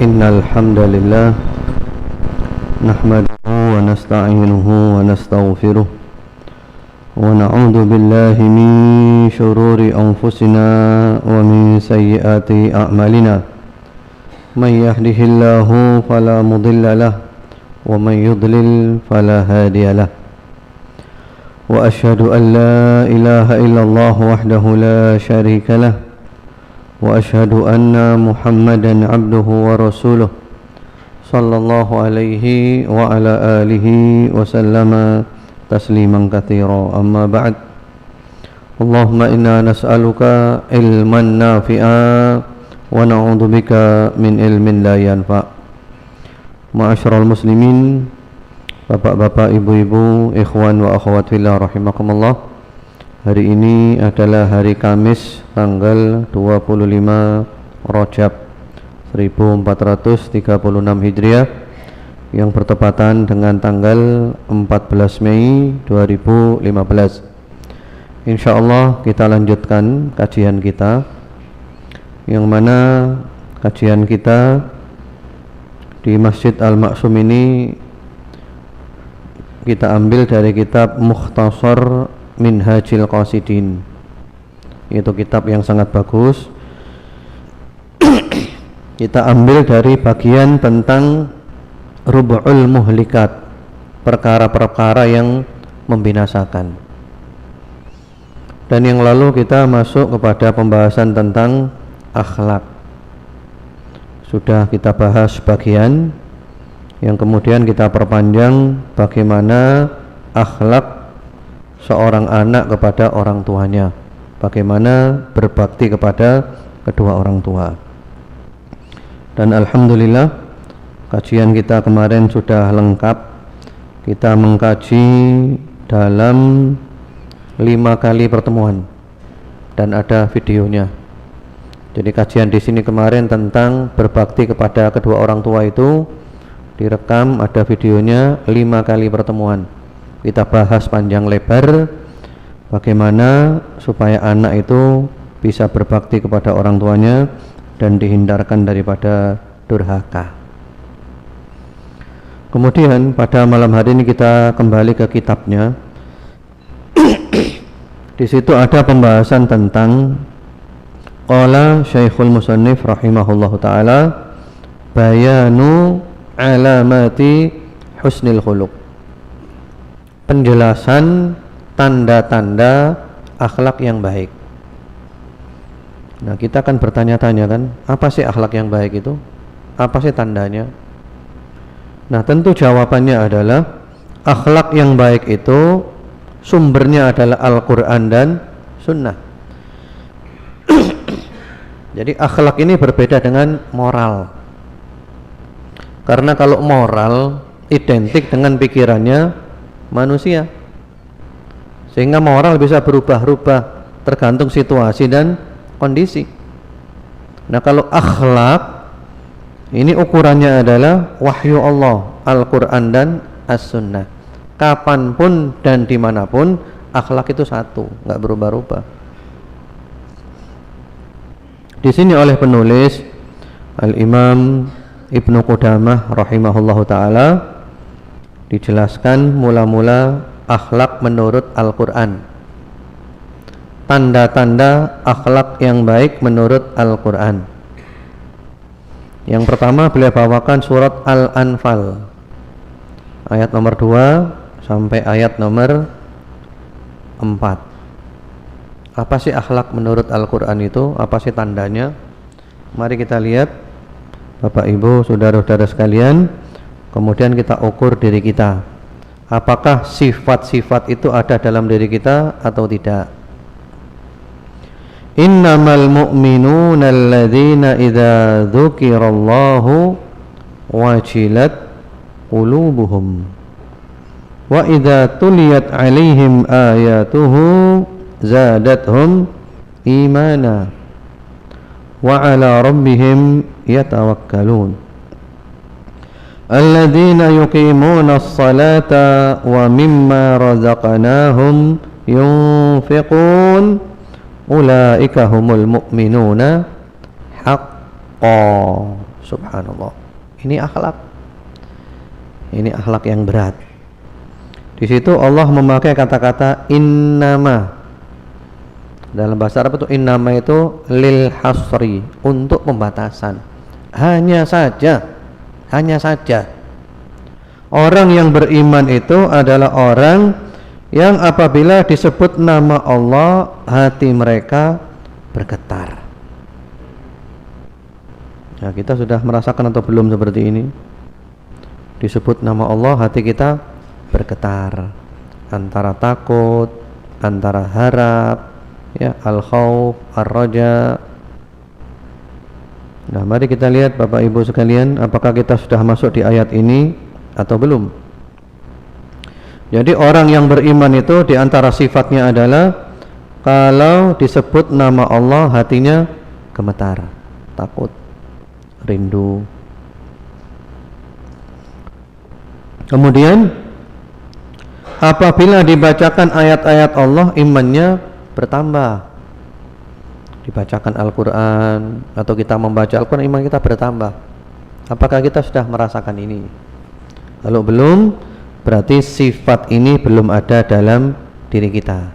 إن الحمد لله نحمده ونستعينه ونستغفره ونعوذ بالله من شرور أنفسنا ومن سيئات أعمالنا من يهده الله فلا مضل له ومن يضلل فلا هادي له وأشهد أن لا إله إلا الله وحده لا شريك له وأشهد أن محمدا عبده ورسوله صلى الله عليه وعلى آله وسلم تسليما كثيرا أما بعد اللهم إنا نسألك علما نافعا ونعوذ بك من علم لا ينفع. Ma'asyiral muslimin, bapak-bapak, ibu-ibu, ikhwan wa akhwat fillah rahimakumullah. Hari ini adalah hari Kamis tanggal 25 Rajab 1436 Hijriah yang bertepatan dengan tanggal 14 Mei 2015. Insyaallah kita lanjutkan kajian kita, yang mana kajian kita di Masjid Al-Maksum ini kita ambil dari kitab Mukhtasar Minhajil Qasidin. Itu kitab yang sangat bagus. Kita ambil dari bagian tentang Rub'ul Muhlikat, perkara-perkara yang membinasakan. Dan yang lalu kita masuk kepada pembahasan tentang akhlak. Sudah kita bahas bagian yang kemudian kita perpanjang bagaimana akhlak seorang anak kepada orang tuanya, bagaimana berbakti kepada kedua orang tua. Dan alhamdulillah kajian kita kemarin sudah lengkap. Kita mengkaji dalam 5 kali pertemuan dan ada videonya. Jadi kajian di sini kemarin tentang berbakti kepada kedua orang tua itu direkam, ada videonya 5 kali pertemuan. Kita bahas panjang lebar bagaimana supaya anak itu bisa berbakti kepada orang tuanya dan dihindarkan daripada durhaka. Kemudian pada malam hari ini kita kembali ke kitabnya. Di situ ada pembahasan tentang qala Syekhul Musannif rahimahullahu taala bayanu alamati husnil khuluq, penjelasan tanda-tanda akhlak yang baik. Nah, kita akan bertanya-tanya kan, apa sih akhlak yang baik itu? Apa sih tandanya? Nah, tentu jawabannya adalah akhlak yang baik itu sumbernya adalah Al-Quran dan Sunnah. Jadi akhlak ini berbeda dengan moral. Karena kalau moral identik dengan pikirannya manusia, sehingga moral bisa berubah-ubah tergantung situasi dan kondisi. Nah, kalau akhlak ini ukurannya adalah wahyu Allah, Al-Quran dan As-Sunnah. Kapanpun dan dimanapun akhlak itu satu, nggak berubah-ubah. Di sini oleh penulis Al-Imam Ibnu Qudamah rahimahullahu taala dijelaskan mula-mula akhlak menurut Al-Quran. Tanda-tanda akhlak yang baik menurut Al-Quran. Yang pertama beliau bawakan surat Al-Anfal ayat nomor 2 sampai ayat nomor 4. Apa sih akhlak menurut Al-Quran itu? Apa sih tandanya? Mari kita lihat, Bapak Ibu, saudara-saudara sekalian. Kemudian kita ukur diri kita, apakah sifat-sifat itu ada dalam diri kita atau tidak. Innamal mu'minuna alladzina idza dzukirallahu wajilat qulubuhum wa idza tuliyat alaihim ayatuhu zadathum imana wa ala rabbihim yatawakkalun alladzina yuqimuna as-salata wa mimma razaqnahum yunfiqun ulaika humul mu'minuna haqqan. Subhanallah. Ini akhlak. Ini akhlak yang berat. Di situ Allah memakai kata-kata innama. Dalam bahasa Arab itu innama itu lil hasri, untuk pembatasan. Hanya saja orang yang beriman itu adalah orang yang apabila disebut nama Allah hati mereka bergetar. Ya, kita sudah merasakan atau belum seperti ini? Disebut nama Allah hati kita bergetar, antara takut, antara harap, ya, al-khauf, ar-raja. Nah, mari kita lihat Bapak Ibu sekalian, apakah kita sudah masuk di ayat ini atau belum. Jadi orang yang beriman itu di antara sifatnya adalah kalau disebut nama Allah hatinya gemetar, takut, rindu. Kemudian apabila dibacakan ayat-ayat Allah imannya bertambah. Dibacakan Al-Quran atau kita membaca Al-Quran, iman kita bertambah. Apakah kita sudah merasakan ini? Kalau belum, berarti sifat ini belum ada dalam diri kita.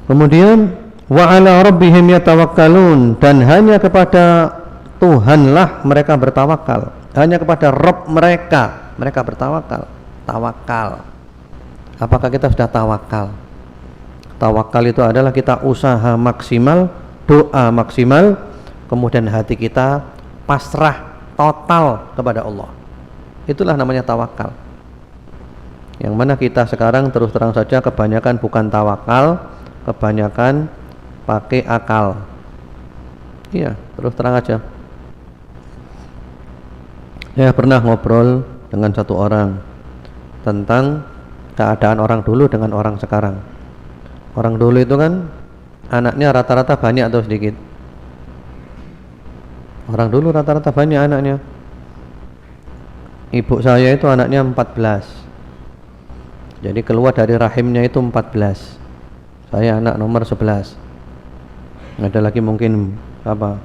Kemudian wa ala rabbihim yatawakkalun, dan hanya kepada Tuhanlah mereka bertawakal. Hanya kepada Rabb mereka bertawakal. Tawakal. Apakah kita sudah tawakal? Tawakal itu adalah kita usaha maksimal, doa maksimal, kemudian hati kita pasrah total kepada Allah. Itulah namanya tawakal. Yang mana kita sekarang terus terang saja kebanyakan bukan tawakal, kebanyakan pakai akal. Iya, terus terang aja. Saya pernah ngobrol dengan satu orang tentang keadaan orang dulu dengan orang sekarang. Orang dulu itu kan anaknya rata-rata banyak atau sedikit? Orang dulu rata-rata banyak anaknya. Ibu saya itu anaknya 14. Jadi keluar dari rahimnya itu 14. Saya anak nomor 11. Ada lagi mungkin apa?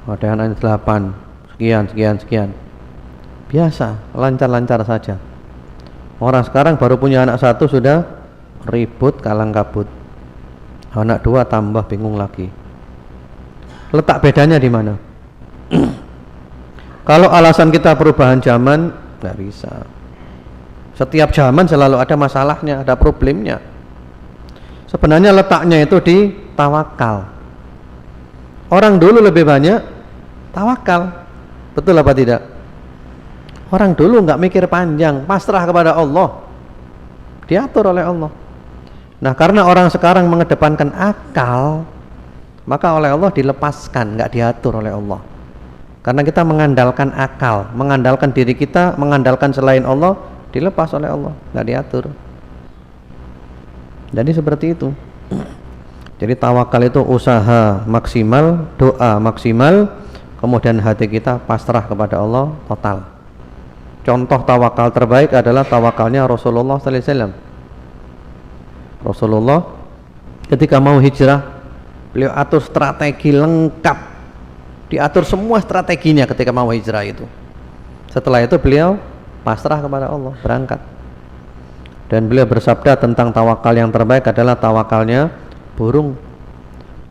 Ada anak 8. Sekian. Biasa, lancar-lancar saja. Orang sekarang baru punya anak satu sudah ribut kalang kabut. Anak dua tambah bingung lagi. Letak bedanya di mana? Kalau alasan kita perubahan zaman, nggak bisa. Setiap zaman selalu ada masalahnya, ada problemnya. Sebenarnya letaknya itu di tawakal. Orang dulu lebih banyak tawakal. Betul apa tidak? Orang dulu nggak mikir panjang, pasrah kepada Allah, diatur oleh Allah. Nah, karena orang sekarang mengedepankan akal, maka oleh Allah dilepaskan, nggak diatur oleh Allah. Karena kita mengandalkan akal, mengandalkan diri kita, mengandalkan selain Allah, dilepas oleh Allah, nggak diatur. Jadi seperti itu. Jadi tawakal itu usaha maksimal, doa maksimal, kemudian hati kita pasrah kepada Allah total. Contoh tawakal terbaik adalah tawakalnya Rasulullah sallallahu alaihi wasallam. Rasulullah ketika mau hijrah, beliau atur strategi lengkap, diatur semua strateginya ketika mau hijrah itu. Setelah itu beliau pasrah kepada Allah, berangkat. Dan beliau bersabda tentang tawakal yang terbaik adalah tawakalnya burung.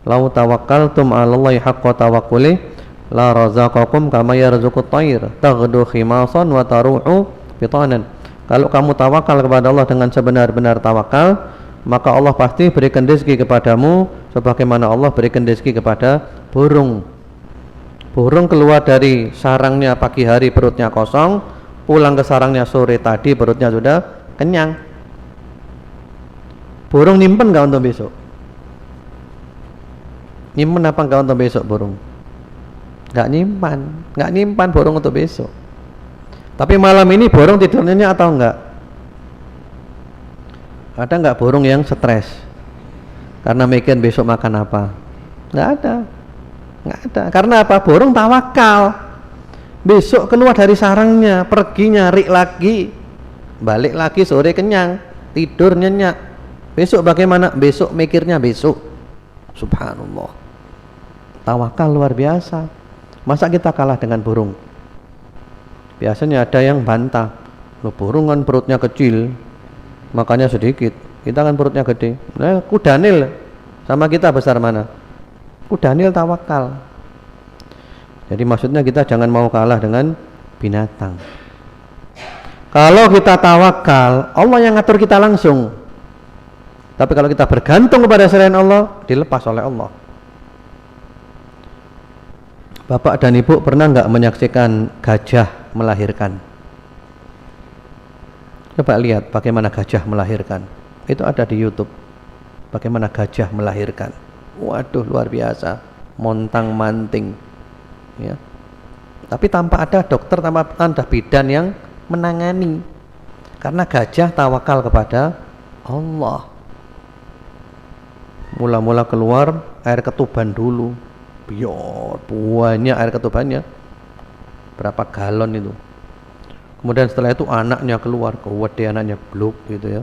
Lau tawakkaltum 'alallahi haqqa tawakkuli la razaqakum kama yarzuqut thair taghdu khimasan wa taruhu bitanan. Kalau kamu tawakal kepada Allah dengan sebenar-benar tawakal, maka Allah pasti berikan rezeki kepadamu sebagaimana Allah berikan rezeki kepada burung. Burung keluar dari sarangnya pagi hari perutnya kosong, pulang ke sarangnya sore tadi perutnya sudah kenyang. Burung nyimpen gak untuk besok? Nyimpen apa enggak untuk besok burung? Enggak nyimpan burung untuk besok. Tapi malam ini burung tidur nyenyak atau enggak? Ada enggak burung yang stres karena mikir besok makan apa? Enggak ada. Karena apa? Burung tawakal. Besok keluar dari sarangnya, pergi nyari lagi, balik lagi sore kenyang, tidur nyenyak. Besok bagaimana? Besok mikirnya besok. Subhanallah. Tawakal luar biasa. Masa kita kalah dengan burung? Biasanya ada yang bantah, loh burung kan perutnya kecil, makanya sedikit. Kita kan perutnya gede. Nah, kudanil sama kita besar mana? Kudanil tawakal. Jadi maksudnya kita jangan mau kalah dengan binatang. Kalau kita tawakal, Allah yang ngatur kita langsung. Tapi kalau kita bergantung kepada selain Allah, dilepas oleh Allah. Bapak dan Ibu pernah nggak menyaksikan gajah melahirkan? Coba lihat bagaimana gajah melahirkan. Itu ada di YouTube. Bagaimana gajah melahirkan. Waduh, luar biasa. Montang manting. Ya. Tapi tanpa ada dokter, tanpa ada bidan yang menangani. Karena gajah tawakal kepada Allah. Mula-mula keluar air ketuban dulu. Biar banyak air ketubannya, berapa galon itu. Kemudian setelah itu anaknya keluar, kewede anaknya bluk gitu ya.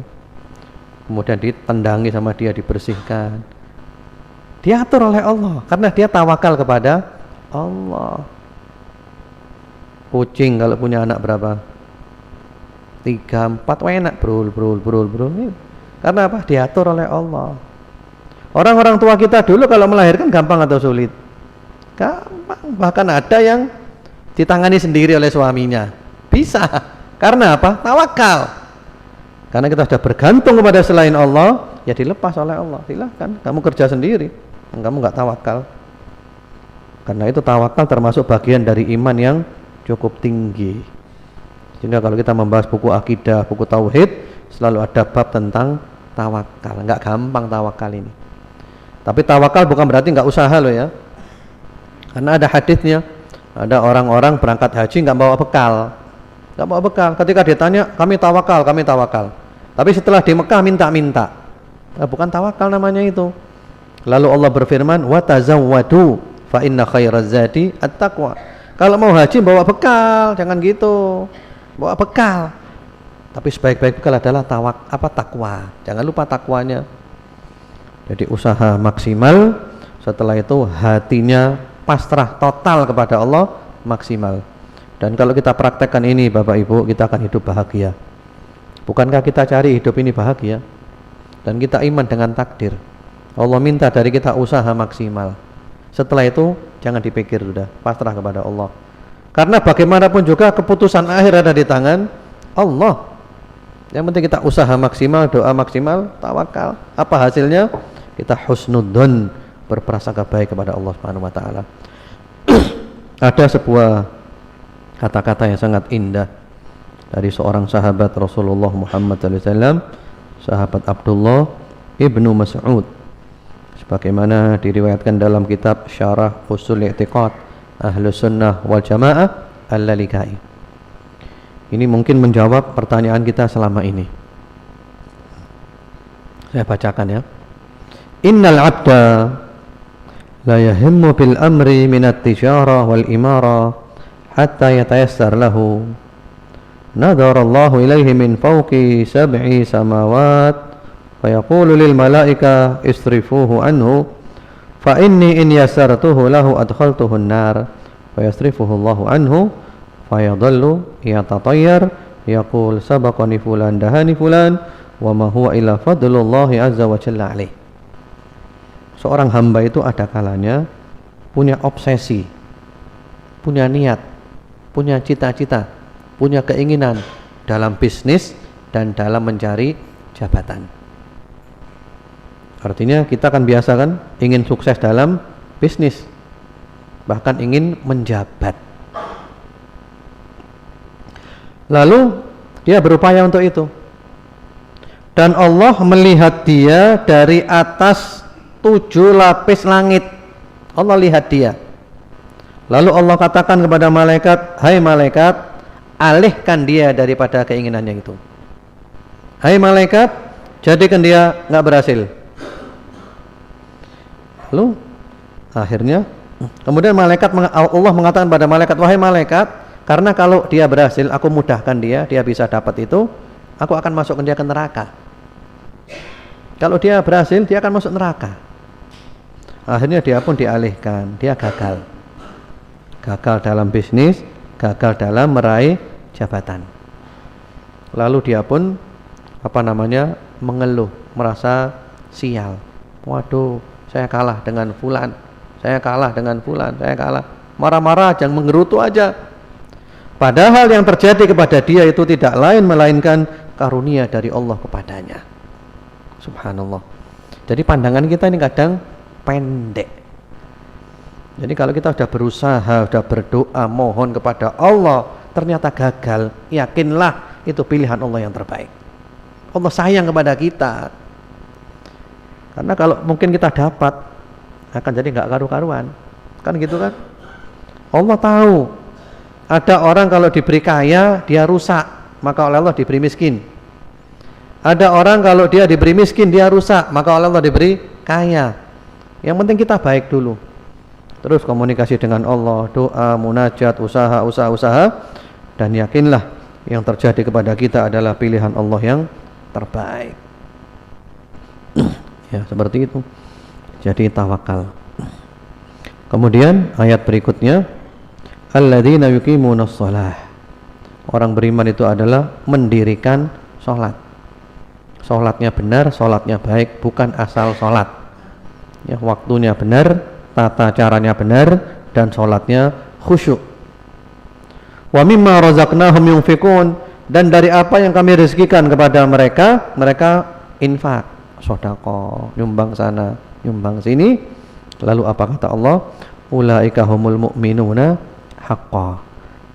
Kemudian ditendangi sama dia, dibersihkan. Diatur oleh Allah karena dia tawakal kepada Allah. Kucing kalau punya anak berapa? 3, 4, enak brul. Karena apa? Diatur oleh Allah. Orang-orang tua kita dulu kalau melahirkan gampang atau sulit? Gampang, bahkan ada yang ditangani sendiri oleh suaminya. Bisa, karena apa? Tawakal. Karena kita sudah bergantung kepada selain Allah, ya dilepas oleh Allah. Silahkan, kamu kerja sendiri, kamu nggak tawakal. Karena itu tawakal termasuk bagian dari iman yang cukup tinggi. Sehingga kalau kita membahas buku akidah, buku tauhid, selalu ada bab tentang tawakal. Nggak gampang tawakal ini. Tapi tawakal bukan berarti nggak usaha loh ya. Karena ada hadisnya, ada orang-orang berangkat haji nggak bawa bekal, Ketika ditanya, kami tawakal. Tapi setelah di Mekah minta-minta, bukan tawakal namanya itu. Lalu Allah berfirman, wa tazawwadu fa inna khairaz zadi at-taqwa. Kalau mau haji bawa bekal, jangan gitu, bawa bekal. Tapi sebaik-baik bekal adalah takwa. Jangan lupa takwanya. Jadi usaha maksimal, setelah itu hatinya pasrah total kepada Allah maksimal. Dan kalau kita praktekkan ini Bapak Ibu, kita akan hidup bahagia. Bukankah kita cari hidup ini bahagia? Dan kita iman dengan takdir. Allah minta dari kita usaha maksimal. Setelah itu jangan dipikir, sudah pasrah kepada Allah. Karena bagaimanapun juga keputusan akhir ada di tangan Allah. Yang penting kita usaha maksimal, doa maksimal, tawakal. Apa hasilnya? Kita husnudzon, berprasangka baik kepada Allah Subhanahu wa taala. Ada sebuah kata-kata yang sangat indah dari seorang sahabat Rasulullah Muhammad SAW, sahabat Abdullah ibnu Mas'ud, sebagaimana diriwayatkan dalam kitab Syarah Ushul I'tiqad Ahlus Sunnah wal Jamaah Al-Lalikai. Ini mungkin menjawab pertanyaan kita selama ini. Saya bacakan ya. Innal abda la yahimmu bil amri minat tijarah wal imara hatta yatayassar lahu. Nadhara Allahu ilaihi min fawqi sab'i samawat fa yaqulu lil malaika isrifuhu anhu fa inni in yasartuhu lahu adkhaltuhu an-nar fa yasrifuhu Allahu anhu fa yadhallu yatatayyar yaqul sabaqani fulan dahani fulan wa ma huwa illa fadlullahi azza wa jalla alaih. Seorang hamba itu ada kalanya punya obsesi, punya niat, punya cita-cita, punya keinginan dalam bisnis dan dalam mencari jabatan. Artinya kita kan biasa kan ingin sukses dalam bisnis, bahkan ingin menjabat. Lalu dia berupaya untuk itu. Dan Allah melihat dia dari atas 7 lapis langit. Allah lihat dia. Lalu Allah katakan kepada malaikat, hai malaikat, alihkan dia daripada keinginannya itu. Hai malaikat, jadikan dia nggak berhasil. Lalu akhirnya kemudian Allah mengatakan pada malaikat, wahai malaikat, karena kalau dia berhasil aku mudahkan dia bisa dapat itu, aku akan masukkan dia ke neraka. Kalau dia berhasil dia akan masuk neraka. Akhirnya dia pun dialihkan, dia gagal. Gagal dalam bisnis, gagal dalam meraih jabatan. Lalu dia pun mengeluh, merasa sial. Waduh, saya kalah dengan fulan. Saya kalah. Marah-marah aja, menggerutu aja. Padahal yang terjadi kepada dia itu tidak lain melainkan karunia dari Allah kepadanya. Subhanallah. Jadi pandangan kita ini kadang pendek. Jadi kalau kita sudah berusaha, sudah berdoa, mohon kepada Allah, ternyata gagal, yakinlah itu pilihan Allah yang terbaik. Allah sayang kepada kita. Karena kalau mungkin kita dapat, akan jadi nggak karu-karuan. Kan gitu kan? Allah tahu ada orang kalau diberi kaya dia rusak, maka oleh Allah diberi miskin. Ada orang kalau dia diberi miskin dia rusak, maka oleh Allah diberi kaya. Yang penting kita baik dulu. Terus komunikasi dengan Allah, doa, munajat, usaha, dan yakinlah yang terjadi kepada kita adalah pilihan Allah yang terbaik. Ya, seperti itu. Jadi tawakal. Kemudian ayat berikutnya, alladzina yuqimunas shalah. Orang beriman itu adalah mendirikan sholat. Sholatnya benar, sholatnya baik, bukan asal sholat. Ya, waktunya benar, tata caranya benar, dan sholatnya khusyuk. Wa mimma razaqnahum yunfikun, dan dari apa yang kami rezekikan kepada mereka, mereka infak, sedekah, nyumbang sana, nyumbang sini. Lalu apa kata Allah? Ulaika humul mu'minuna haqqan.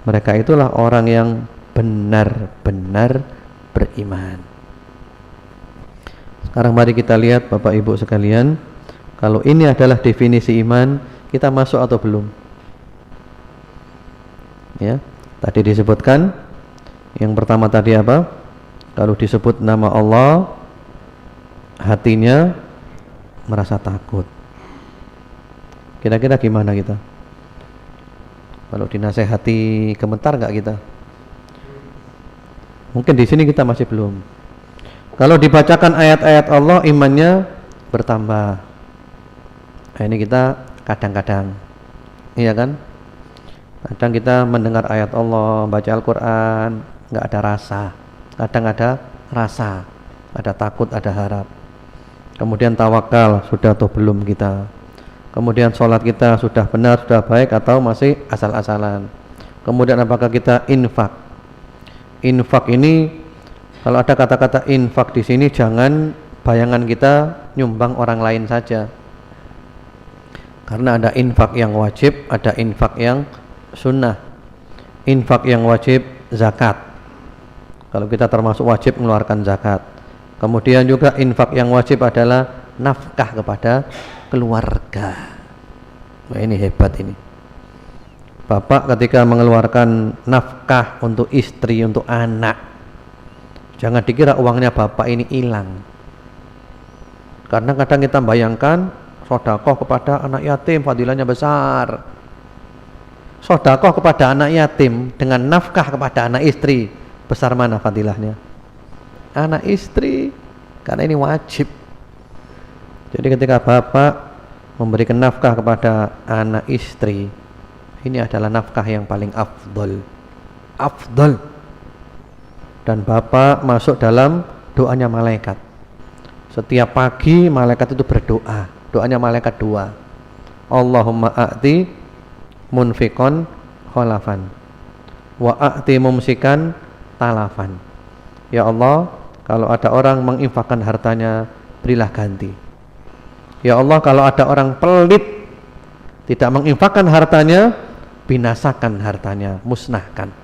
Mereka itulah orang yang benar-benar beriman. Sekarang mari kita lihat Bapak Ibu sekalian, kalau ini adalah definisi iman, kita masuk atau belum? Ya, tadi disebutkan yang pertama tadi apa? Kalau disebut nama Allah, hatinya merasa takut. Kira-kira gimana kita? Kalau dinasehati gemetar nggak kita? Mungkin di sini kita masih belum. Kalau dibacakan ayat-ayat Allah, imannya bertambah. Nah, ini kita kadang-kadang, iya kan? Kadang kita mendengar ayat Allah, baca Al-Quran, nggak ada rasa. Kadang ada rasa, ada takut, ada harap. Kemudian tawakal, sudah atau belum kita? Kemudian sholat kita sudah benar, sudah baik, atau masih asal-asalan? Kemudian apakah kita infak? Infak ini, kalau ada kata-kata infak di sini, jangan bayangan kita nyumbang orang lain saja. Karena ada infak yang wajib, ada infak yang sunnah. Infak yang wajib zakat. Kalau kita termasuk wajib mengeluarkan zakat. Kemudian juga infak yang wajib adalah nafkah kepada keluarga. Nah, ini hebat ini. Bapak ketika mengeluarkan nafkah untuk istri, untuk anak, jangan dikira uangnya bapak ini hilang. Karena kadang kita bayangkan sedekah kepada anak yatim fadilahnya besar. Sedekah kepada anak yatim dengan nafkah kepada anak istri, besar mana fadilahnya? Anak istri, karena ini wajib. Jadi ketika bapak memberikan nafkah kepada anak istri, ini adalah nafkah yang paling afdol. Dan bapak masuk dalam doanya malaikat. Setiap pagi malaikat itu berdoa. Doanya malaikat dua. Allahumma a'ti munfikon kholafan wa a'ti mumsikan talafan. Ya Allah, kalau ada orang menginfakkan hartanya, berilah ganti. Ya Allah, kalau ada orang pelit tidak menginfakkan hartanya, binasakan hartanya, musnahkan.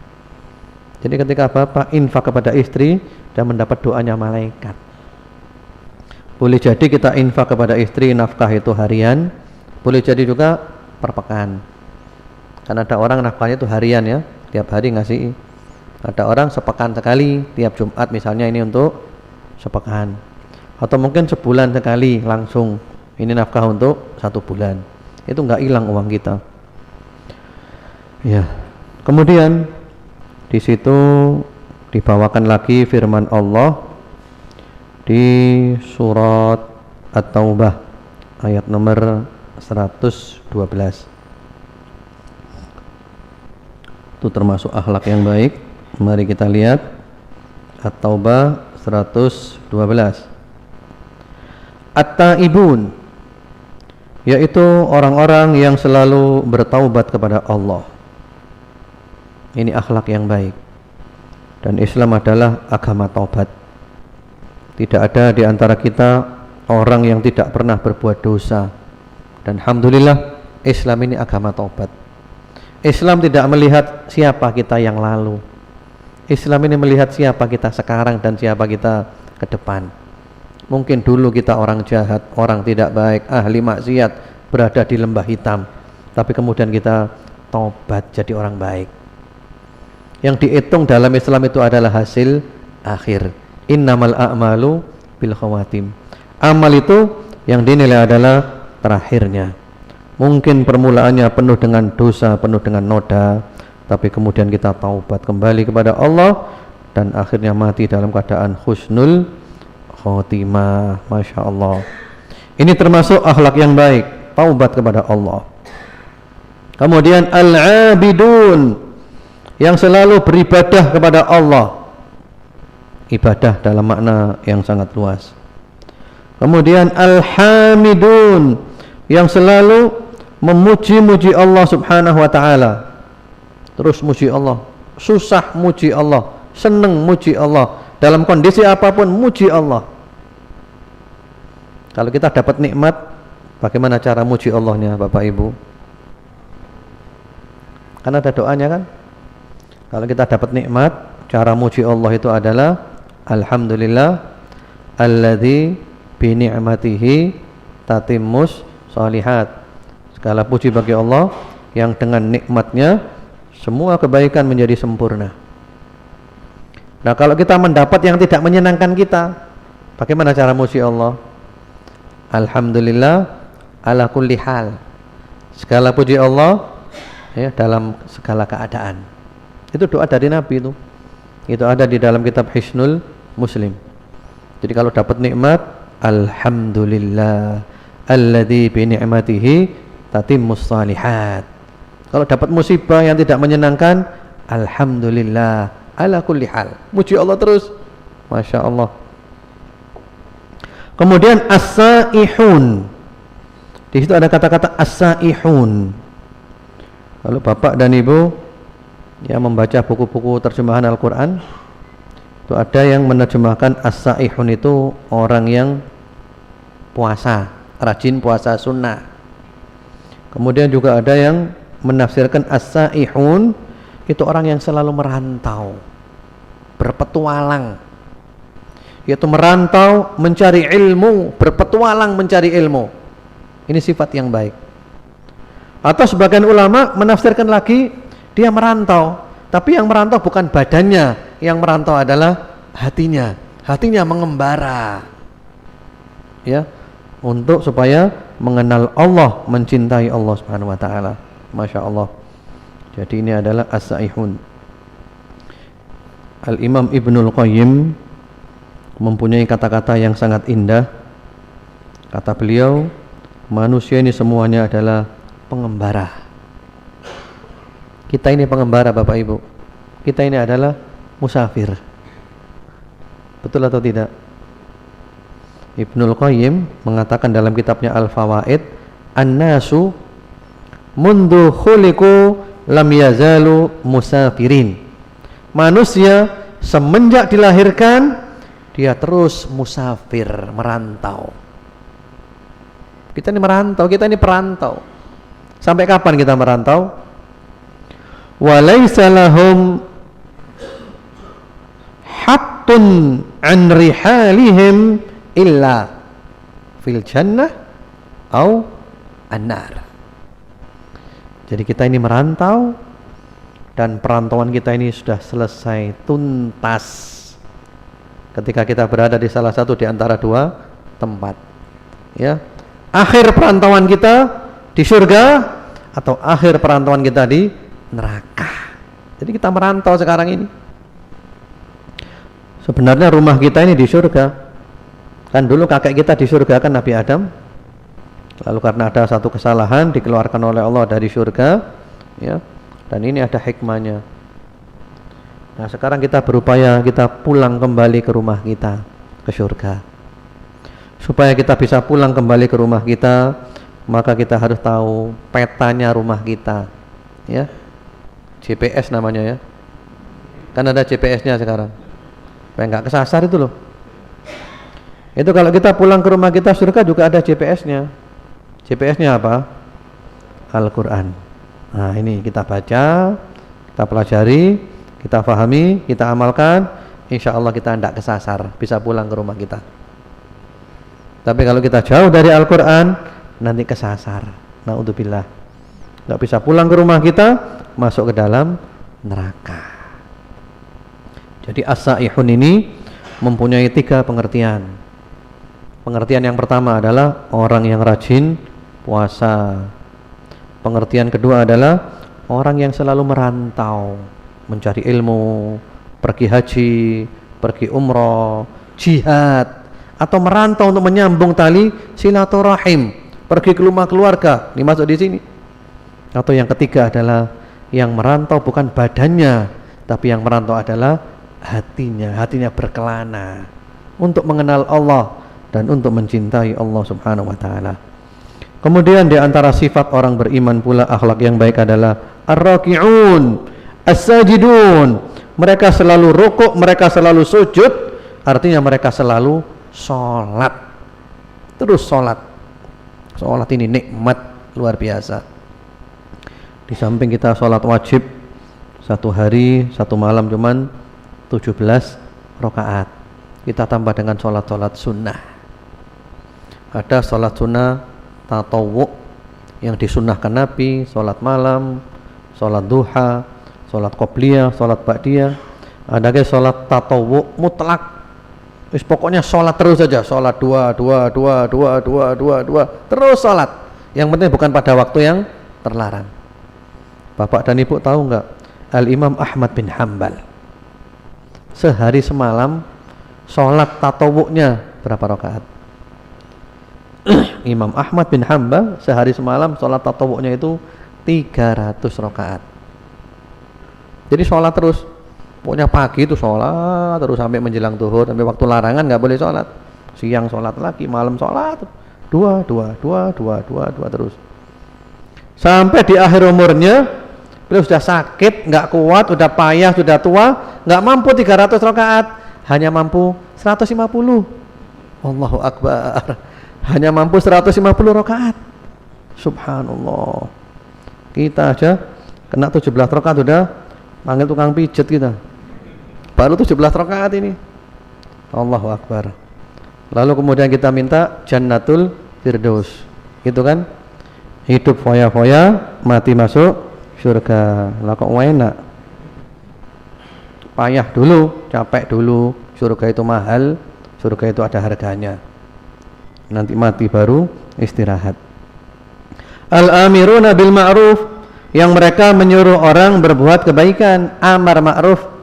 Jadi ketika bapak infak kepada istri dan mendapat doanya malaikat. Boleh jadi kita infak kepada istri, nafkah itu harian, boleh jadi juga per pekan. Karena ada orang nafkahnya itu harian ya, tiap hari ngasih. Ada orang sepekan sekali, tiap Jumat misalnya, ini untuk sepekan. Atau mungkin sebulan sekali langsung, ini nafkah untuk 1 bulan. Itu nggak hilang uang kita. Ya. Kemudian di situ dibawakan lagi firman Allah di surat At-Taubah ayat nomor 112. Itu termasuk akhlak yang baik. Mari kita lihat At-Taubah 112. At-Taibun, yaitu orang-orang yang selalu bertaubat kepada Allah. Ini akhlak yang baik. Dan Islam adalah agama taubat. Tidak ada di antara kita orang yang tidak pernah berbuat dosa. Dan alhamdulillah Islam ini agama taubat. Islam tidak melihat siapa kita yang lalu. Islam ini melihat siapa kita sekarang dan siapa kita ke depan. Mungkin dulu kita orang jahat, orang tidak baik, ahli maksiat, berada di lembah hitam. Tapi kemudian kita taubat jadi orang baik. Yang dihitung dalam Islam itu adalah hasil akhir. Innamal a'malu bil khawatim. Amal itu yang dinilai adalah terakhirnya. Mungkin permulaannya penuh dengan dosa, penuh dengan noda, tapi kemudian kita taubat kembali kepada Allah dan akhirnya mati dalam keadaan husnul khotimah. Masya Allah. Ini termasuk akhlak yang baik, taubat kepada Allah. Kemudian al-abidun, yang selalu beribadah kepada Allah. Ibadah dalam makna yang sangat luas. Kemudian al-hamidun, yang selalu memuji-muji Allah subhanahu wa ta'ala. Terus muji Allah, susah muji Allah, seneng muji Allah, dalam kondisi apapun muji Allah. Kalau kita dapat nikmat, bagaimana cara muji Allahnya Bapak Ibu? Kan ada doanya kan? Kalau kita dapat nikmat, cara muji Allah itu adalah alhamdulillah alladzi bi ni'matihi tatimmus shalihat. Segala puji bagi Allah yang dengan nikmatnya semua kebaikan menjadi sempurna. Nah, kalau kita mendapat yang tidak menyenangkan kita, bagaimana cara muji Allah? Alhamdulillah ala kulli hal. Segala puji Allah ya, dalam segala keadaan. Itu doa dari Nabi itu. Itu ada di dalam kitab Hisnul Muslim. Jadi kalau dapat nikmat, alhamdulillah alladzi bi ni'matihi tatimmus shalihat. Kalau dapat musibah yang tidak menyenangkan, alhamdulillah ala kulli hal. Muji Allah terus. Masya Allah. Kemudian as-saihun. Di situ ada kata-kata as-saihun. Kalau Bapak dan Ibu yang membaca buku-buku terjemahan Al-Quran, itu ada yang menerjemahkan as-saihun itu orang yang puasa, rajin puasa sunnah. Kemudian juga ada yang menafsirkan as-saihun itu orang yang selalu merantau, berpetualang, yaitu merantau mencari ilmu, berpetualang mencari ilmu. Ini sifat yang baik. Atau sebagian ulama menafsirkan lagi, dia merantau, tapi yang merantau bukan badannya, yang merantau adalah hatinya. Hatinya mengembara, ya, untuk supaya mengenal Allah, mencintai Allah Subhanahu wa taala. Masya Allah. Jadi ini adalah as-saihun. Al-Imam Ibnul Qayyim mempunyai kata-kata yang sangat indah. Kata beliau, manusia ini semuanya adalah pengembara. Kita ini pengembara Bapak Ibu. Kita ini adalah musafir. Betul atau tidak? Ibnul Qayyim mengatakan dalam kitabnya Al-Fawaid, an-nasu mundu khuliqu lam yazalu musafirin. Manusia semenjak dilahirkan dia terus musafir, merantau. Kita ini merantau, kita ini perantau. Sampai kapan kita merantau? Walaysa lahum hattun an rihalihim illa fil jannah au an-nar. Jadi kita ini merantau dan perantauan kita ini sudah selesai tuntas ketika kita berada di salah satu di antara dua tempat. Ya. Akhir perantauan kita di surga atau akhir perantauan kita di neraka. Jadi kita merantau sekarang ini. Sebenarnya rumah kita ini di surga. Kan dulu kakek kita di surga kan Nabi Adam. Lalu karena ada satu kesalahan dikeluarkan oleh Allah dari surga, ya. Dan ini ada hikmahnya. Nah, sekarang kita berupaya kita pulang kembali ke rumah kita, ke surga. Supaya kita bisa pulang kembali ke rumah kita, maka kita harus tahu petanya rumah kita, ya. GPS namanya, ya. Kan ada GPS-nya sekarang. Supaya nggak kesasar itu loh. Itu kalau kita pulang ke rumah kita surga juga ada GPS-nya. GPS-nya apa? Al-Quran. Nah, ini kita baca, kita pelajari, kita pahami, kita amalkan, insya Allah kita tidak kesasar, bisa pulang ke rumah kita. Tapi kalau kita jauh dari Al-Quran, nanti kesasar. Na'udzubillah. Nggak bisa pulang ke rumah kita, masuk ke dalam neraka. Jadi as-saihun ini mempunyai 3 pengertian. Pengertian yang pertama adalah orang yang rajin puasa. Pengertian kedua adalah orang yang selalu merantau, mencari ilmu, pergi haji, pergi umroh, jihad, atau merantau untuk menyambung tali silaturahim, pergi ke rumah keluarga, ini masuk di sini. Atau yang ketiga adalah yang merantau bukan badannya, tapi yang merantau adalah hatinya berkelana untuk mengenal Allah dan untuk mencintai Allah Subhanahu wa taala. Kemudian di antara sifat orang beriman pula akhlak yang baik adalah ar-raki'un, as-sajidun. Mereka selalu rukuk, mereka selalu sujud, artinya mereka selalu sholat. Terus sholat. Sholat ini nikmat luar biasa. Di samping kita sholat wajib satu hari, satu malam cuman 17 rakaat. Kita tambah dengan sholat-sholat sunnah. Ada sholat sunnah tatawwu yang disunnahkan Nabi, sholat malam, sholat duha, sholat qobliyah, sholat ba'diyah. Ada lagi sholat tatawwu mutlak. Pokoknya sholat terus saja, sholat dua, terus sholat. Yang penting bukan pada waktu yang terlarang. Bapak dan Ibu tahu nggak? Al-Imam Ahmad bin Hanbal sehari semalam sholat tatawu'nya berapa rakaat? Imam Ahmad bin Hanbal sehari semalam sholat tatawu'nya itu 300 rakaat. Jadi sholat terus. Pokoknya pagi itu sholat terus sampai menjelang zuhur, sampai waktu larangan nggak boleh sholat. Siang sholat lagi, malam sholat. Dua terus. Sampai di akhir umurnya, beliau sudah sakit, nggak kuat, sudah payah, sudah tua, nggak mampu 300 rakaat, hanya mampu 150. Allahu Akbar. Hanya mampu 150 rakaat. Subhanallah. Kita aja kena 17 rakaat sudah panggil tukang pijet kita. Baru 17 rakaat ini. Allahu Akbar. Lalu kemudian kita minta Jannatul Firdaus. Gitu kan? Hidup foya-foya, mati masuk surga. Lah kok enak? Payah dulu, capek dulu. Surga itu mahal, surga itu ada harganya. Nanti mati baru istirahat. Al-amiruna bil ma'ruf, yang mereka menyuruh orang berbuat kebaikan, amar ma'ruf.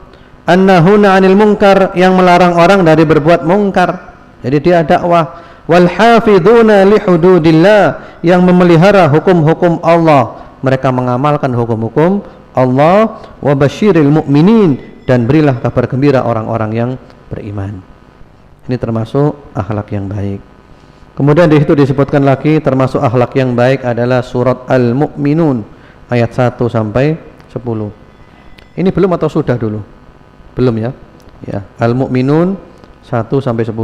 Annahuna 'anil munkar, yang melarang orang dari berbuat mungkar. Jadi dia dakwah. Wal hafidhuna li hududillah, yang memelihara hukum-hukum Allah. Mereka mengamalkan hukum-hukum Allah. Wa basyiril mu'minin, dan berilah kabar gembira orang-orang yang beriman. Ini termasuk akhlak yang baik. Kemudian di situ disebutkan lagi termasuk akhlak yang baik adalah surat Al-Mu'minun ayat 1 sampai 10. Ini belum atau sudah dulu? Belum ya? Ya, Al-Mu'minun 1 sampai 10.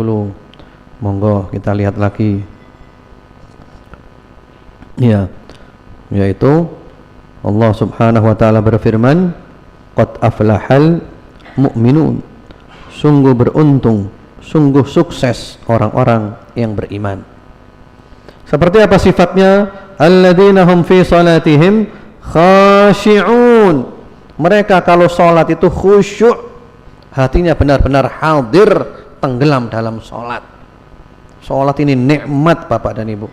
Monggo kita lihat lagi. Ya. Yaitu Allah Subhanahu wa taala berfirman, qad aflahal mu'minun. Sungguh beruntung, sungguh sukses orang-orang yang beriman. Seperti apa sifatnya? Alladzina hum fi salatihim khashi'un. Mereka kalau salat itu khusyuk, hatinya benar-benar hadir, tenggelam dalam salat. Salat ini nikmat Bapak dan Ibu.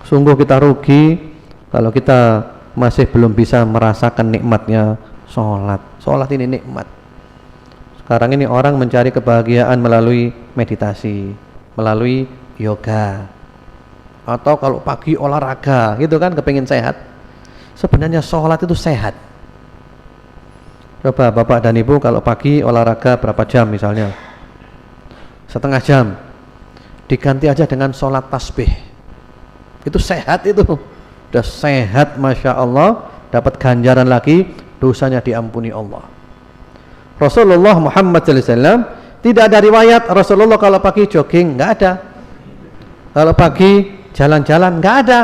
Sungguh kita rugi kalau kita masih belum bisa merasakan nikmatnya salat. Salat ini nikmat. Sekarang ini orang mencari kebahagiaan melalui meditasi, melalui yoga. atau kalau pagi olahraga gitu kan, kepingin sehat. Sebenarnya sholat itu sehat. Coba bapak dan ibu kalau pagi olahraga berapa jam misalnya, setengah jam, diganti aja dengan sholat tasbih, itu sehat, itu udah sehat, Masya Allah, dapat ganjaran lagi, dosanya diampuni Allah. Rasulullah Muhammad SAW tidak ada riwayat Rasulullah kalau pagi jogging, nggak ada. Kalau pagi jalan-jalan, nggak ada.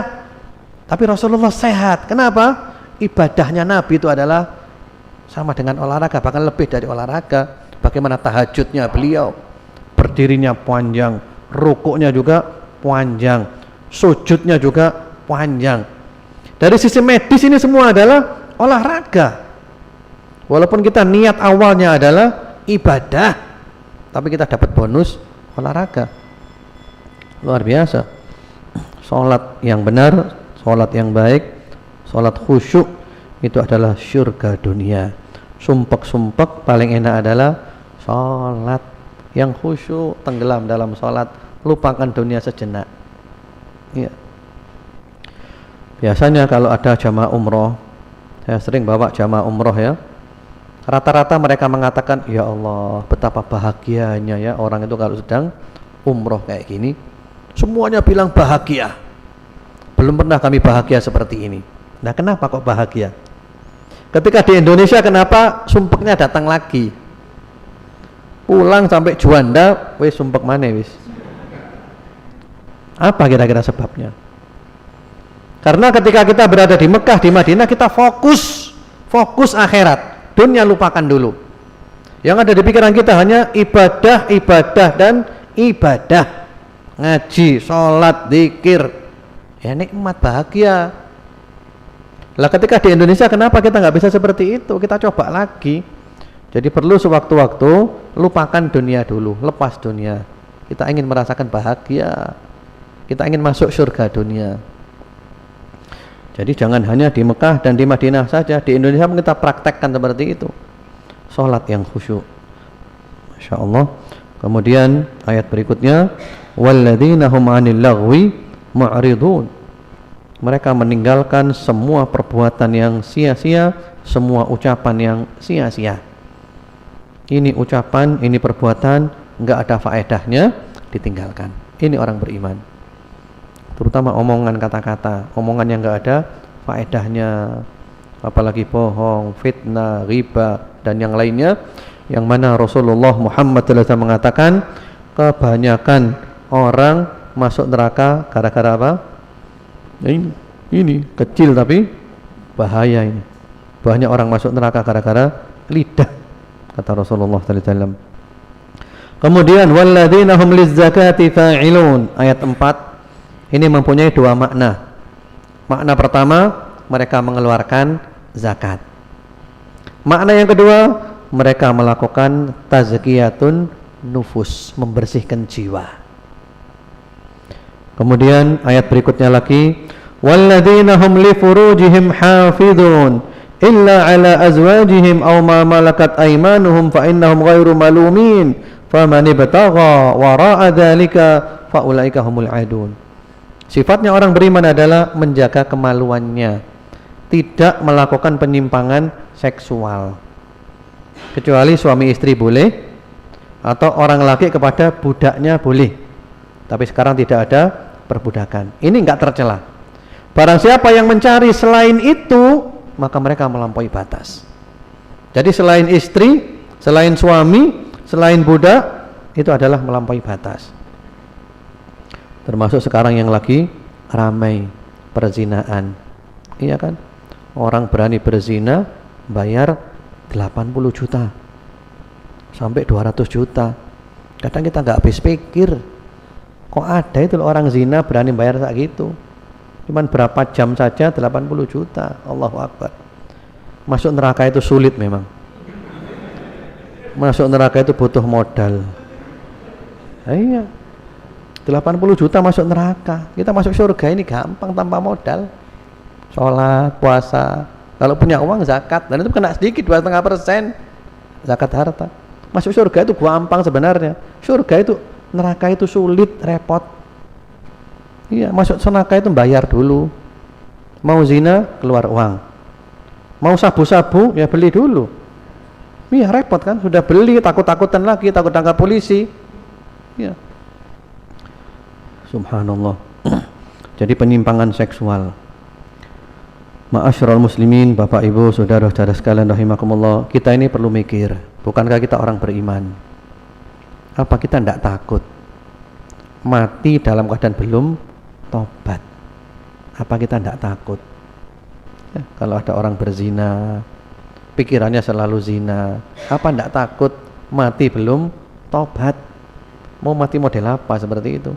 Tapi Rasulullah sehat. Kenapa? Ibadahnya Nabi itu adalah sama dengan olahraga, bahkan lebih dari olahraga. Bagaimana tahajudnya beliau, berdirinya panjang, rukuknya juga panjang, sujudnya juga panjang. Dari sisi medis ini semua adalah olahraga. Walaupun kita niat awalnya adalah ibadah, tapi kita dapat bonus olahraga. Luar biasa. Sholat yang benar, sholat yang baik, sholat khusyuk, itu adalah surga dunia. Sumpek-sumpek paling enak adalah sholat yang khusyuk, tenggelam dalam sholat, lupakan dunia sejenak. Ya. Biasanya kalau ada jamaah umroh, saya sering bawa jamaah umroh ya, rata-rata mereka mengatakan, ya Allah, betapa bahagianya ya orang itu kalau sedang umroh kayak gini. Semuanya bilang bahagia. Belum pernah kami bahagia seperti ini. Nah, kenapa kok bahagia? Ketika di Indonesia, kenapa sumpeknya datang lagi? Pulang sampai Juanda, wis sumpek mana wis? Apa kira-kira sebabnya? Karena ketika kita berada di Mekah, di Madinah, kita fokus akhirat. Dunia lupakan dulu. Yang ada di pikiran kita hanya ibadah, ibadah, dan ibadah. Ngaji, sholat, zikir. Ya nikmat, bahagia. Lah ketika di Indonesia, kenapa kita nggak bisa seperti itu? Kita coba lagi. Jadi perlu sewaktu-waktu lupakan dunia dulu, lepas dunia. Kita ingin merasakan bahagia. Kita ingin masuk surga dunia. Jadi jangan hanya di Mekah dan di Madinah saja, di Indonesia pun kita praktekkan seperti itu. Sholat yang khusyuk. Masya Allah. Kemudian ayat berikutnya, walladzina hum 'anil lagwi mu'ridun. Mereka meninggalkan semua perbuatan yang sia-sia, semua ucapan yang sia-sia. Ini ucapan, ini perbuatan enggak ada faedahnya, ditinggalkan. Ini orang beriman. Terutama omongan kata-kata, omongan yang enggak ada faedahnya, apalagi bohong, fitnah, riba, dan yang lainnya, yang mana Rasulullah Muhammad SAW mengatakan kebanyakan orang masuk neraka gara-gara apa? Ini kecil tapi bahaya ini. Banyak orang masuk neraka gara-gara lidah, kata Rasulullah SAW. Kemudian walladzina hum lizzakati fa'ilun, ayat 4 ini mempunyai dua makna. Makna pertama, mereka mengeluarkan zakat. Makna yang kedua, mereka melakukan tazkiyatun nufus, membersihkan jiwa. Kemudian ayat berikutnya lagi, walladzina hum li furujihim hafidun illa ala azwajihim aw ma malakat aymanuhum fa innahum ghairu malumin faman ibtagha wara'a dzalika fa ulaika humul adun. Sifatnya orang beriman adalah menjaga kemaluannya, tidak melakukan penyimpangan seksual. Kecuali suami istri boleh, atau orang laki kepada budaknya boleh. Tapi sekarang tidak ada perbudakan. Ini enggak tercela. Barang siapa yang mencari selain itu, maka mereka melampaui batas. Jadi selain istri, selain suami, selain budak, itu adalah melampaui batas. Termasuk sekarang yang lagi ramai perzinaan. Iya kan? Orang berani berzina bayar 80 juta sampai 200 juta. Kadang kita nggak habis pikir, kok ada itu orang zina berani bayar kayak gitu. Cuman berapa jam saja 80 juta. Allahu Akbar. Masuk neraka itu sulit memang. Masuk neraka itu butuh modal. Iya. 80 juta masuk neraka. Kita masuk surga ini gampang tanpa modal. Sholat, puasa. Kalau punya uang zakat, dan itu kena sedikit 2,5% zakat harta. Masuk surga itu gampang sebenarnya. Surga itu, neraka itu sulit, repot. Iya, masuk neraka itu bayar dulu. Mau zina keluar uang. Mau sabu-sabu ya beli dulu. Iya repot kan, sudah beli takut-takutan lagi, takut tangkap polisi. Ya. Subhanallah. Jadi penyimpangan seksual. Ma'asyiral muslimin, Bapak Ibu, saudara-saudara sekalian rahimakumullah, kita ini perlu mikir, bukankah kita orang beriman? Apa kita tidak takut mati dalam keadaan belum tobat? Apa kita tidak takut? Ya, kalau ada orang berzina, pikirannya selalu zina, apa tidak takut mati belum tobat? Mau mati model apa seperti itu?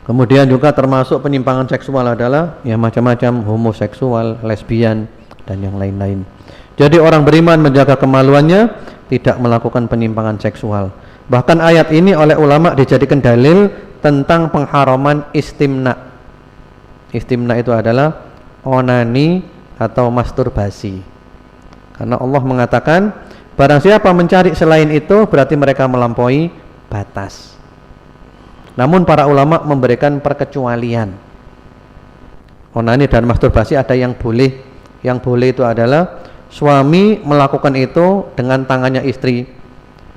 Kemudian juga termasuk penyimpangan seksual adalah ya macam-macam, homoseksual, lesbian, dan yang lain-lain. Jadi orang beriman menjaga kemaluannya, tidak melakukan penyimpangan seksual. Bahkan ayat ini oleh ulama dijadikan dalil tentang pengharaman istimna. Istimna itu adalah onani atau masturbasi. Karena Allah mengatakan, barang siapa mencari selain itu berarti mereka melampaui batas. Namun para ulama memberikan perkecualian. Onani dan masturbasi ada yang boleh. Yang boleh itu adalah suami melakukan itu dengan tangannya istri,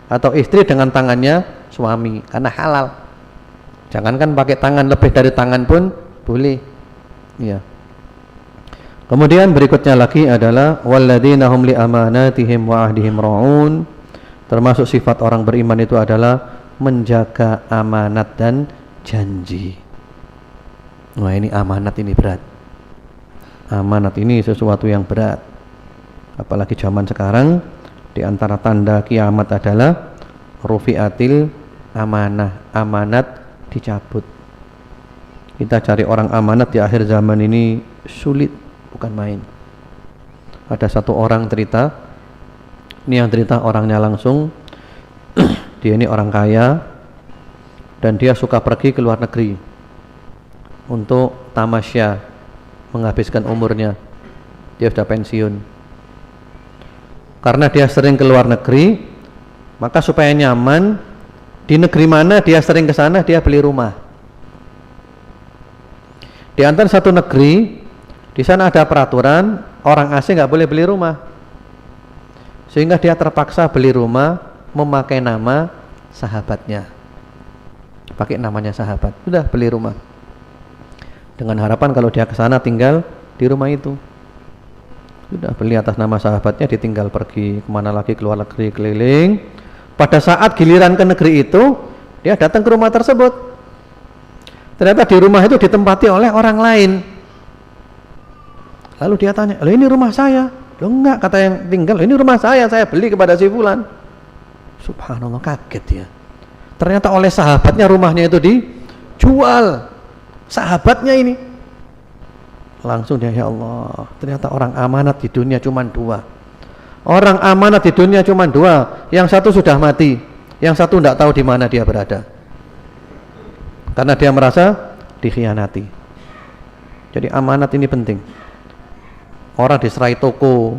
atau istri dengan tangannya suami, karena halal. Jangankan pakai tangan, lebih dari tangan pun boleh. Ya. Kemudian berikutnya lagi adalah walladzina hum li amanatihim wa ahdihim ra'un. Termasuk sifat orang beriman itu adalah menjaga amanat dan janji. Wah, ini amanat ini berat. Amanat ini sesuatu yang berat. Apalagi zaman sekarang, di antara tanda kiamat adalah rufi'atil amanah, amanat dicabut. Kita cari orang amanat di akhir zaman ini sulit, bukan main. Ada satu orang cerita, ini yang cerita orangnya langsung. Dia ini orang kaya dan dia suka pergi ke luar negeri untuk tamasya, menghabiskan umurnya. Dia sudah pensiun. Karena dia sering ke luar negeri, maka supaya nyaman, di negeri mana dia sering ke sana, dia beli rumah. Di antara satu negeri, di sana ada peraturan orang asing nggak boleh beli rumah, sehingga dia terpaksa beli rumah memakai nama sahabatnya, pakai namanya sahabat. Sudah beli rumah dengan harapan kalau dia ke sana tinggal di rumah itu. Sudah beli atas nama sahabatnya, ditinggal pergi kemana lagi, keluar negeri, keliling. Pada saat giliran ke negeri itu, dia datang ke rumah tersebut. Ternyata di rumah itu ditempati oleh orang lain. Lalu dia tanya, "Loh, ini rumah saya." "Loh, enggak," kata yang tinggal, "ini rumah saya beli kepada si fulan." Subhanallah, kaget ya. Ternyata oleh sahabatnya rumahnya itu dijual. Sahabatnya ini. Langsung dia, ya Allah, ternyata orang amanat di dunia cuma dua. Orang amanat di dunia cuma dua. Yang satu sudah mati, yang satu tidak tahu di mana dia berada. Karena dia merasa dikhianati. Jadi amanat ini penting. Orang diserai toko,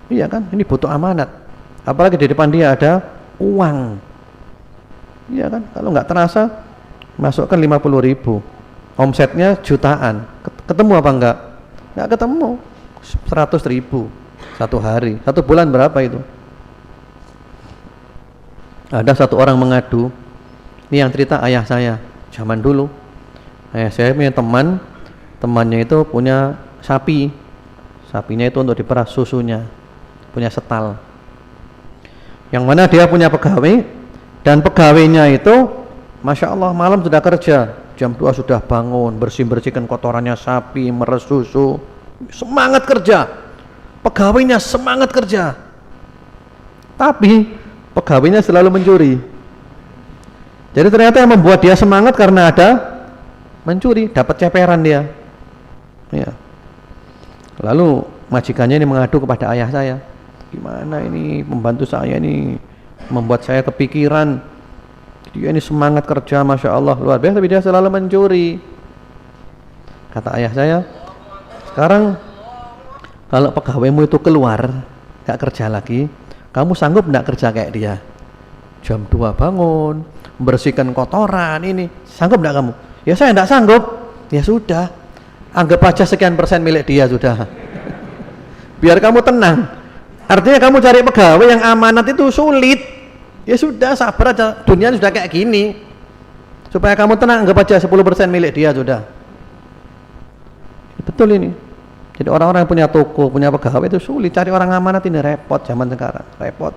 iya kan, ini butuh amanat. Apalagi di depan dia ada uang, iya kan, kalau nggak terasa masukkan 50.000, omsetnya jutaan, ketemu apa enggak? Nggak ketemu. 100.000 satu hari, satu bulan berapa itu? Ada satu orang mengadu, ini yang cerita ayah saya zaman dulu. Ayah saya punya temannya itu punya sapinya itu untuk diperas susunya, punya setal. Yang mana dia punya pegawai, dan pegawainya itu Masya Allah malam sudah kerja, jam 2 sudah bangun, bersihkan kotorannya sapi, meres susu, semangat kerja. Pegawainya semangat kerja, tapi pegawainya selalu mencuri. Jadi ternyata yang membuat dia semangat karena ada mencuri, dapat ceperan dia ya. Lalu majikannya ini mengadu kepada ayah saya, "Gimana ini pembantu saya ini membuat saya kepikiran, dia ini semangat kerja Masya Allah luar biasa, tapi dia selalu mencuri." Kata ayah saya, "Sekarang kalau pegawaimu itu keluar gak kerja lagi, kamu sanggup gak kerja kayak dia? Jam 2 bangun, membersihkan kotoran ini, sanggup gak kamu?" Ya saya tidak sanggup. Ya sudah, anggap aja sekian persen milik dia sudah. Biar kamu tenang. Artinya kamu cari pegawai yang amanat itu sulit. Ya sudah, sabar aja. Dunia sudah kayak gini. Supaya kamu tenang, anggap aja 10% milik dia sudah. Betul ini. Jadi orang-orang yang punya toko, punya pegawai itu sulit. Cari orang amanat ini repot zaman sekarang. Repot.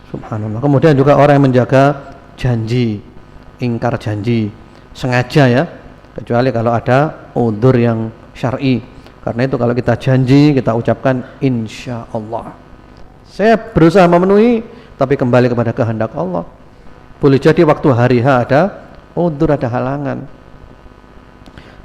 Subhanallah. Kemudian juga orang yang menjaga janji, ingkar janji, sengaja ya. Kecuali kalau ada udzur yang syar'i. Karena itu kalau kita janji, kita ucapkan insya Allah. Saya berusaha memenuhi, tapi kembali kepada kehendak Allah. Boleh jadi waktu hari H ada udzur, ada halangan.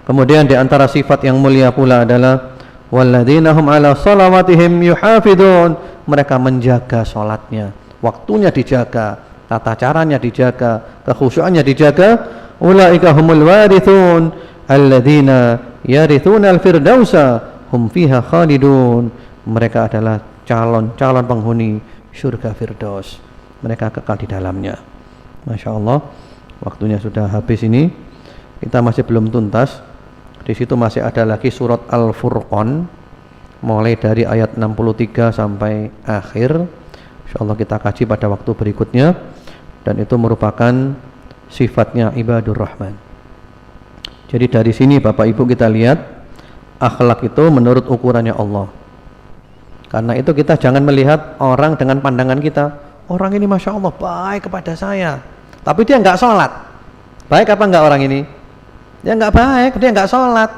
Kemudian di antara sifat yang mulia pula adalah walladzina hum ala salawatihim yuhafidun. Mereka menjaga salatnya, waktunya dijaga, tata caranya dijaga, kekhusyuannya dijaga. Ulaika humul warithun alladzina yarithuna al-firdausa hum fiha khalidun. Mereka adalah calon-calon penghuni surga Firdaus. Mereka kekal di dalamnya. Masya Allah, waktunya sudah habis ini. Kita masih belum tuntas. Di situ masih ada lagi surat Al-Furqan, mulai dari ayat 63 sampai akhir. Insyaallah kita kaji pada waktu berikutnya. Dan itu merupakan sifatnya ibadur rahman. Jadi dari sini Bapak Ibu kita lihat, akhlak itu menurut ukurannya Allah. Karena itu kita jangan melihat orang dengan pandangan kita. Orang ini Masya Allah baik kepada saya, tapi dia nggak sholat. Baik apa enggak orang ini? Dia nggak baik, dia nggak sholat.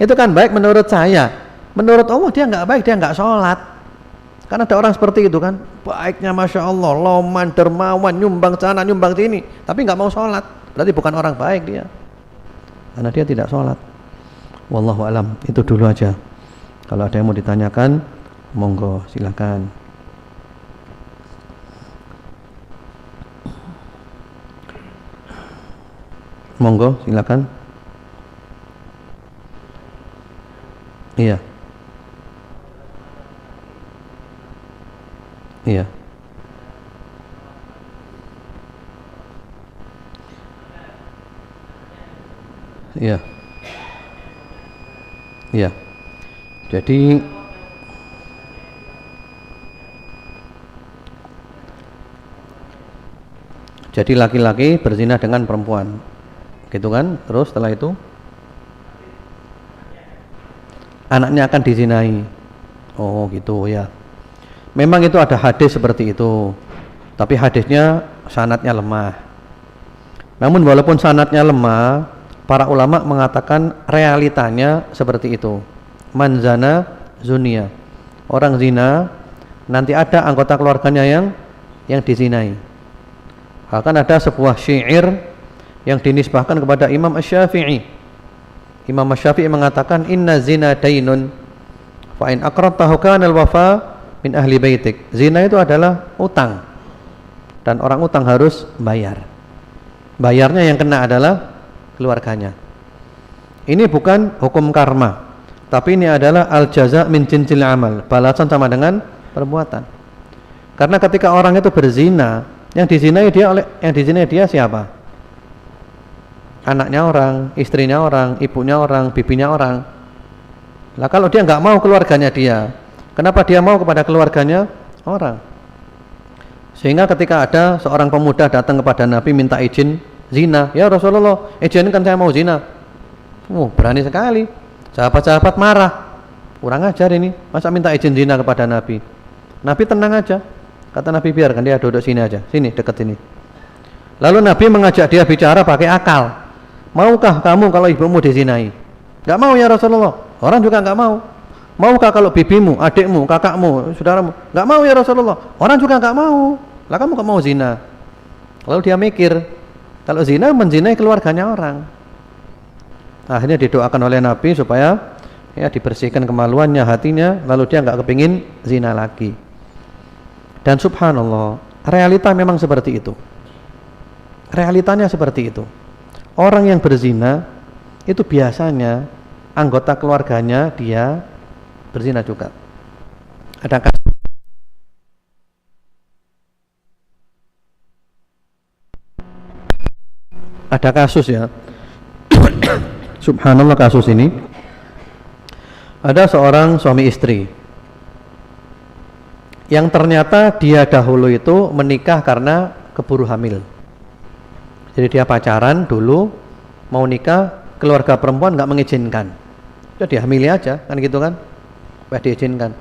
Itu kan baik menurut saya. Menurut Allah dia nggak baik, dia nggak sholat. Karena ada orang seperti itu kan, baiknya Masya Allah, loman, dermawan, nyumbang sana, nyumbang sini, tapi nggak mau sholat. Berarti bukan orang baik dia, karena dia tidak sholat. Wallahu alam. Itu dulu aja. Kalau ada yang mau ditanyakan, monggo silakan. Monggo silakan. Iya. Iya. Iya. Iya. Jadi laki-laki berzina dengan perempuan. Gitu kan? Terus setelah itu anaknya akan dizinai. Oh gitu ya. Memang itu ada hadis seperti itu, tapi hadisnya sanadnya lemah. Namun walaupun sanadnya lemah, para ulama mengatakan realitanya seperti itu. Man zana zunia. Orang zina nanti ada anggota keluarganya yang dizinai. Bahkan ada sebuah syair yang dinisbahkan kepada Imam Asy-Syafi'i. Imam Asy-Syafi'i mengatakan inna zina dainun fa in aqradtahu kana al-wafa min ahli baitik. Zina itu adalah utang, dan orang utang harus bayar. Bayarnya yang kena adalah keluarganya. Ini bukan hukum karma, tapi ini adalah al-jaza min jinsil amal, balasan sama dengan perbuatan. Karena ketika orang itu berzina, yang dizinai dia siapa? Anaknya orang, istrinya orang, ibunya orang, bibinya orang. Lah kalau dia nggak mau keluarganya dia, kenapa dia mau kepada keluarganya orang? Sehingga ketika ada seorang pemuda datang kepada Nabi minta izin zina, ya Rasulullah, izinkan saya mau zina. Berani sekali. Sahabat-sahabat marah, kurang ajar ini, masa minta izin zina kepada Nabi. Nabi tenang aja, kata Nabi biarkan dia duduk sini aja, sini dekat sini. Lalu Nabi mengajak dia bicara pakai akal. Maukah kamu kalau ibumu dizinai? Gak mau ya Rasulullah. Orang juga gak mau. Maukah kalau bibimu, adikmu, kakakmu, saudaramu? Gak mau ya Rasulullah. Orang juga gak mau. Lah kamu gak mau zina. Lalu dia mikir, kalau zina menzinai keluarganya orang. Akhirnya didoakan oleh Nabi supaya ya dibersihkan kemaluannya, hatinya, lalu dia gak kepingin zina lagi. Dan subhanallah, realita memang seperti itu. Realitanya seperti itu. Orang yang berzina itu biasanya anggota keluarganya dia berzina juga. Ada kasus ya, Subhanallah, kasus ini ada seorang suami istri yang ternyata dia dahulu itu menikah karena keburu hamil. Jadi dia pacaran dulu, mau nikah, keluarga perempuan nggak mengizinkan, ya dihamili aja kan gitu kan, nggak diizinkan,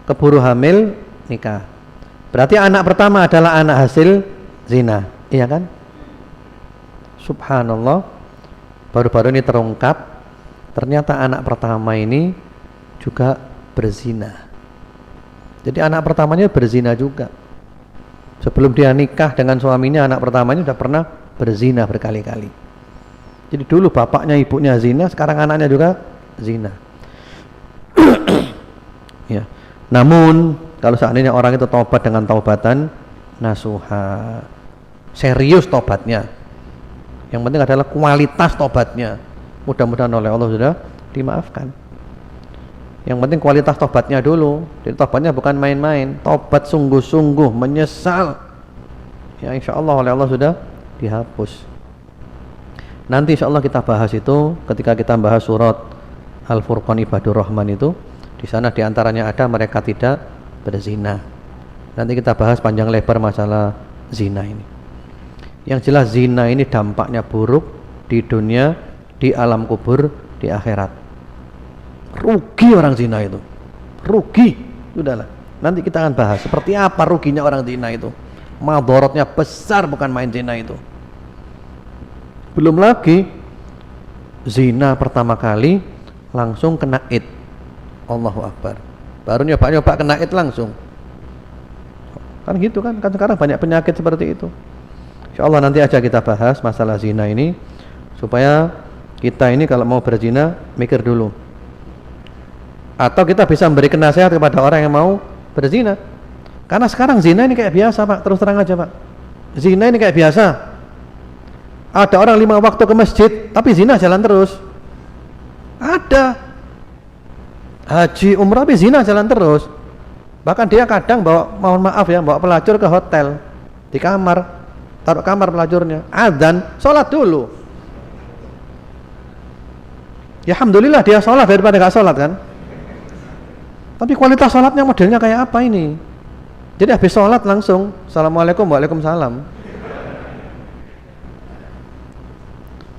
keburu hamil nikah. Berarti anak pertama adalah anak hasil zina, iya kan? Subhanallah, baru-baru ini terungkap ternyata anak pertama ini juga berzina. Jadi anak pertamanya berzina juga. Sebelum dia nikah dengan suaminya, anak pertamanya sudah pernah berzina berkali-kali. Jadi dulu bapaknya ibunya zina, sekarang anaknya juga zina. Ya. Namun kalau seandainya orang itu taubat dengan taubatan nasuha, serius taubatnya, yang penting adalah kualitas taubatnya, mudah-mudahan oleh Allah sudah dimaafkan. Yang penting kualitas tobatnya dulu. Jadi tobatnya bukan main-main, tobat sungguh-sungguh, menyesal, ya insya Allah oleh Allah sudah dihapus. Nanti insya Allah kita bahas itu ketika kita bahas surat Al-Furqan Ibadur Rahman itu. Di sana diantaranya ada mereka tidak berzina. Nanti kita bahas panjang lebar masalah zina ini. Yang jelas zina ini dampaknya buruk di dunia, di alam kubur, di akhirat. Rugi orang zina itu, rugi. Sudahlah, nanti kita akan bahas seperti apa ruginya orang zina itu. Madorotnya besar, bukan main zina itu. Belum lagi zina pertama kali langsung kena id. Allahu Akbar. Baru nyoba-nyoba kena id langsung. Kan gitu kan sekarang banyak penyakit seperti itu. Insya Allah nanti aja kita bahas masalah zina ini, supaya kita ini kalau mau berzina mikir dulu. Atau kita bisa memberikan nasihat kepada orang yang mau berzina. Karena sekarang zina ini kayak biasa Pak, terus terang aja Pak. Zina ini kayak biasa. Ada orang 5 waktu ke masjid, tapi zina jalan terus. Ada. Haji umrah tapi zina jalan terus. Bahkan dia kadang bawa, mohon maaf ya, bawa pelacur ke hotel, di kamar, taruh kamar pelacurnya, adzan, sholat dulu. Ya alhamdulillah dia sholat daripada gak sholat kan. Tapi kualitas sholatnya modelnya kayak apa ini? Jadi habis sholat langsung assalamualaikum, waalaikumsalam.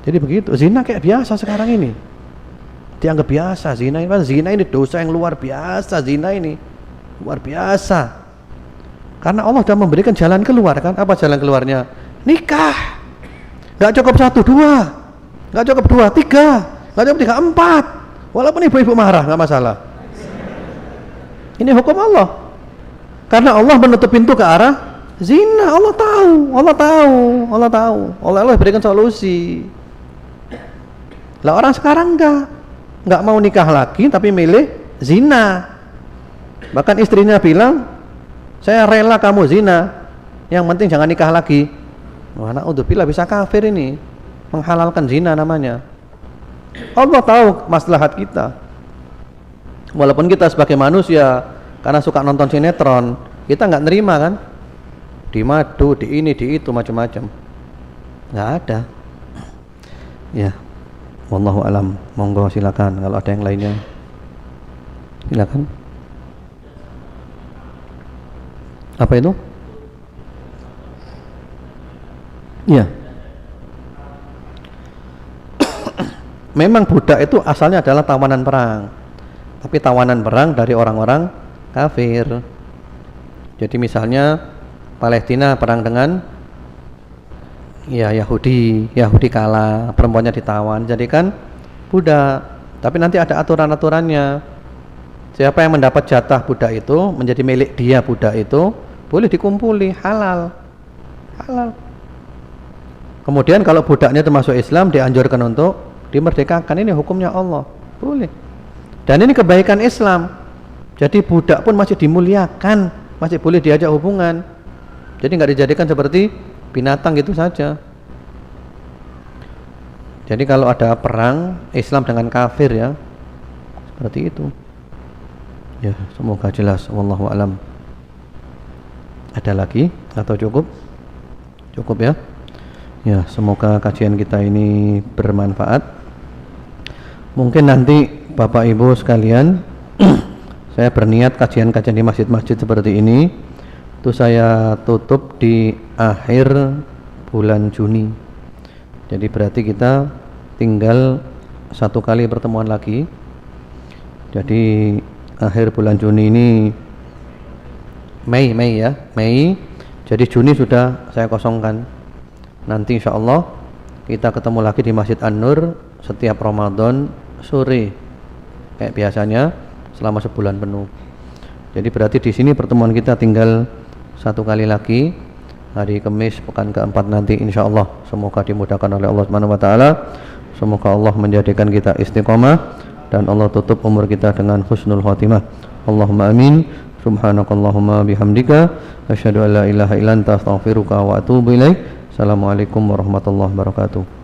Jadi begitu. Zina kayak biasa sekarang ini, dianggap biasa. Zina ini dosa yang luar biasa. Zina ini luar biasa. Karena Allah sudah memberikan jalan keluar kan. Apa jalan keluarnya? Nikah. Gak cukup 1, 2, gak cukup 2, 3, gak cukup 3, 4. Walaupun ibu-ibu marah gak masalah. Ini hukum Allah. Karena Allah menutup pintu ke arah zina. Allah tahu. Allah berikan solusi. Lah orang sekarang enggak mau nikah lagi tapi milih zina. Bahkan istrinya bilang, saya rela kamu zina, yang penting jangan nikah lagi. Wah, naudzubillah, bisa kafir ini, menghalalkan zina namanya. Allah tahu maslahat kita. Walaupun kita sebagai manusia karena suka nonton sinetron, kita nggak nerima kan, di madu, di ini, di itu, macam-macam. Nggak ada. Ya, wallahu alam. Monggo silakan kalau ada yang lainnya. Silakan. Apa itu? Ya. Memang budak itu asalnya adalah tawanan perang. Tapi tawanan perang dari orang-orang kafir. Jadi misalnya Palestina perang dengan Yahudi kalah, perempuannya ditawan, jadikan budak. Tapi nanti ada aturan-aturannya. Siapa yang mendapat jatah budak itu menjadi milik dia, budak itu boleh dikumpuli, halal. Kemudian kalau budaknya termasuk Islam, dianjurkan untuk dimerdekakan. Ini hukumnya Allah, boleh. Dan ini kebaikan Islam. Jadi budak pun masih dimuliakan, masih boleh diajak hubungan. Jadi nggak dijadikan seperti binatang gitu saja. Jadi kalau ada perang Islam dengan kafir ya, seperti itu. Ya, semoga jelas. Wallahu alam. Ada lagi atau cukup? Cukup ya. Ya, semoga kajian kita ini bermanfaat. Mungkin nanti Bapak Ibu sekalian saya berniat kajian-kajian di masjid-masjid seperti ini itu saya tutup di akhir bulan Juni. Jadi berarti kita tinggal 1 kali pertemuan lagi. Jadi akhir bulan Juni ini Mei ya, Mei. Jadi Juni sudah saya kosongkan. Nanti insya Allah kita ketemu lagi di Masjid An-Nur setiap Ramadan sore kayak biasanya selama sebulan penuh. Jadi berarti di sini pertemuan kita tinggal 1 kali lagi hari Kamis pekan keempat nanti insya Allah. Semoga dimudahkan oleh Allah Subhanahu Wa Taala. Semoga Allah menjadikan kita istiqomah dan Allah tutup umur kita dengan husnul khotimah. Allahumma amin. Subhanakallahumma bihamdika asyhadu an la ilaha illa anta astaghfiruka wa atubu ilaik. Assalamualaikum warahmatullahi wabarakatuh.